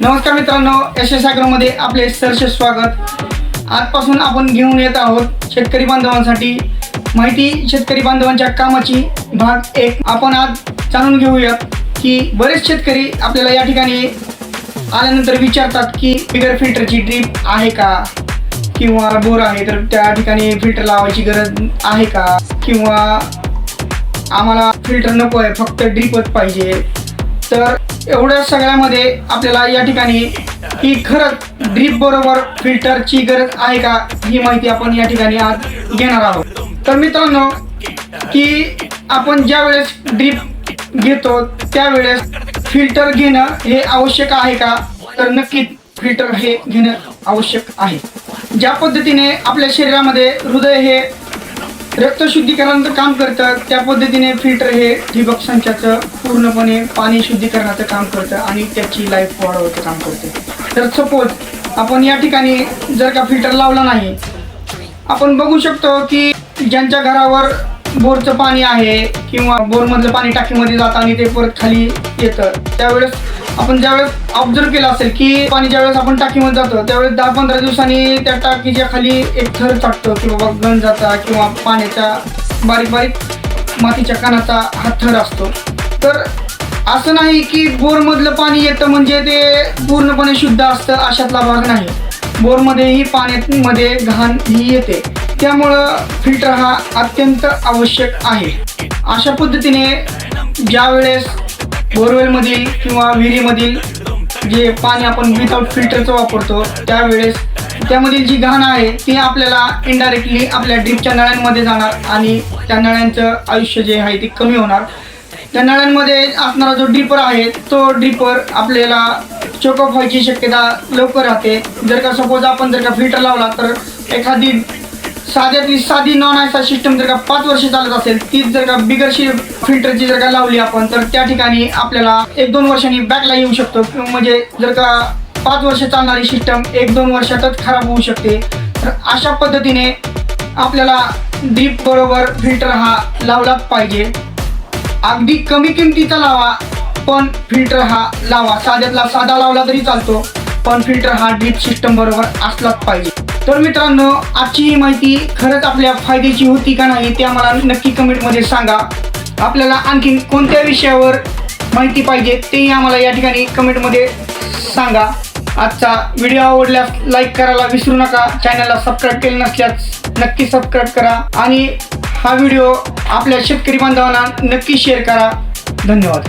नमस्कार मित्रांनो, एस ॲग्रोमध्ये आपले सहर्ष स्वागत। आजपासून आपण घेऊन येत आहोत शेतकरी बांधवांसाठी माहिती, शेतकरी बांधवांच्या कामाची भाग 1। आपण आज जाणून घेऊयात की बरेच शेतकरी आपल्याला या ठिकाणी आल्यानंतर विचारतात की बिगर फिल्टरची ड्रीप आहे का, किंवा बोर आहे तर त्या ठिकाणी फिल्टर लावायची गरज आहे का, किंवा आम्हाला फिल्टर नको आहे, फक्त ड्रीपच पाहिजे। तर एवढ्या सगळ्यामध्ये आपल्याला या ठिकाणी की खरंच ड्रीप बरोबर फिल्टरची गरज आहे का, ही माहिती आपण या ठिकाणी आज घेणार आहोत। तर मित्रांनो, की आपण ज्या वेळेस ड्रीप घेतो त्यावेळेस फिल्टर घेणं हे आवश्यक आहे का, तर नक्कीच फिल्टर हे घेणं आवश्यक आहे। ज्या पद्धतीने आपल्या शरीरामध्ये हृदय हे रक्त शुद्धीकरणाचं काम करतं, त्या पद्धतीने फिल्टर हे ठिबक संचाचं पूर्णपणे पाणी शुद्धीकरणाचं काम करतं आणि त्याची लाईफ वाढवण्याचं काम करतं। तर सपोज आपण या ठिकाणी जर का फिल्टर लावला नाही, आपण बघू शकतो की ज्यांच्या घरावर बोरचं पाणी आहे किंवा बोरमधलं पाणी टाकीमध्ये जातं आणि ते परत खाली येतं, त्यावेळेस आपण ज्यावेळेस ऑब्झर्व केलं असेल की पाणी ज्यावेळेस आपण टाकीमध्ये जातो त्यावेळेस 10-15 दिवसांनी त्या टाकीच्या खाली एक थर चाटतो की बाबा गंजाचा किंवा पाण्याच्या बारीक बारीक मातीच्या कणाचा हा थर असतो। तर असं नाही की बोरमधलं पाणी येतं म्हणजे ते पूर्णपणे शुद्ध असतं, अशातला भाग नाही। बोरमध्येही पाण्यामध्ये घाण ही येते, त्यामुळं फिल्टर हा अत्यंत आवश्यक आहे। अशा पद्धतीने ज्या वेळेस बोरवेलमधील किंवा विहिरीमधील जे पाणी आपण विदाउट फिल्टरचं वापरतो त्यावेळेस त्यामधील जी घाण आहे ती आपल्याला इनडायरेक्टली आपल्या ड्रीपच्या नळ्यांमध्ये जाणार आणि त्या नळ्यांचं आयुष्य जे आहे ते कमी होणार। त्या नळ्यांमध्ये असणारा जो ड्रिपर आहे तो ड्रिपर आपल्याला चोकअप व्हायची शक्यता लवकर राहते। जर का सपोज आपण जर का फिल्टर लावला तर एखादी साधी नॉन आयसा सिस्टम जर का 5 वर्ष चालत असेल, तीच जर का बिगर फिल्टरची जर का लावली आपण तर त्या ठिकाणी आपल्याला 1-2 वर्षांनी बॅकला येऊ शकतो। म्हणजे जर का 5 वर्ष चालणारी सिस्टम 1-2 वर्षातच खराब होऊ शकते। तर अशा पद्धतीने आपल्याला ड्रीप बरोबर फिल्टर हा लावलाच पाहिजे। अगदी कमी किमतीचा लावा, पण फिल्टर हा लावा। साध्यातला साधा लावला तरी चालतो, पण फिल्टर हा ड्रीप सिस्टम बरोबर असलाच पाहिजे। तर मित्रांनो, आजची ही माहिती खरंच आपल्या फायद्याची होती का नाही ते आम्हाला नक्की कमेंटमध्ये सांगा। आपल्याला आणखी कोणत्या विषयावर माहिती पाहिजे तेही आम्हाला या ठिकाणी कमेंटमध्ये सांगा। आजचा व्हिडिओ आवडल्यास लाईक करायला विसरू नका। चॅनलला सबस्क्राईब केले नसल्यास नक्की सबस्क्राईब करा आणि हा व्हिडिओ आपल्या शेतकरी बांधवांना नक्की शेअर करा। धन्यवाद।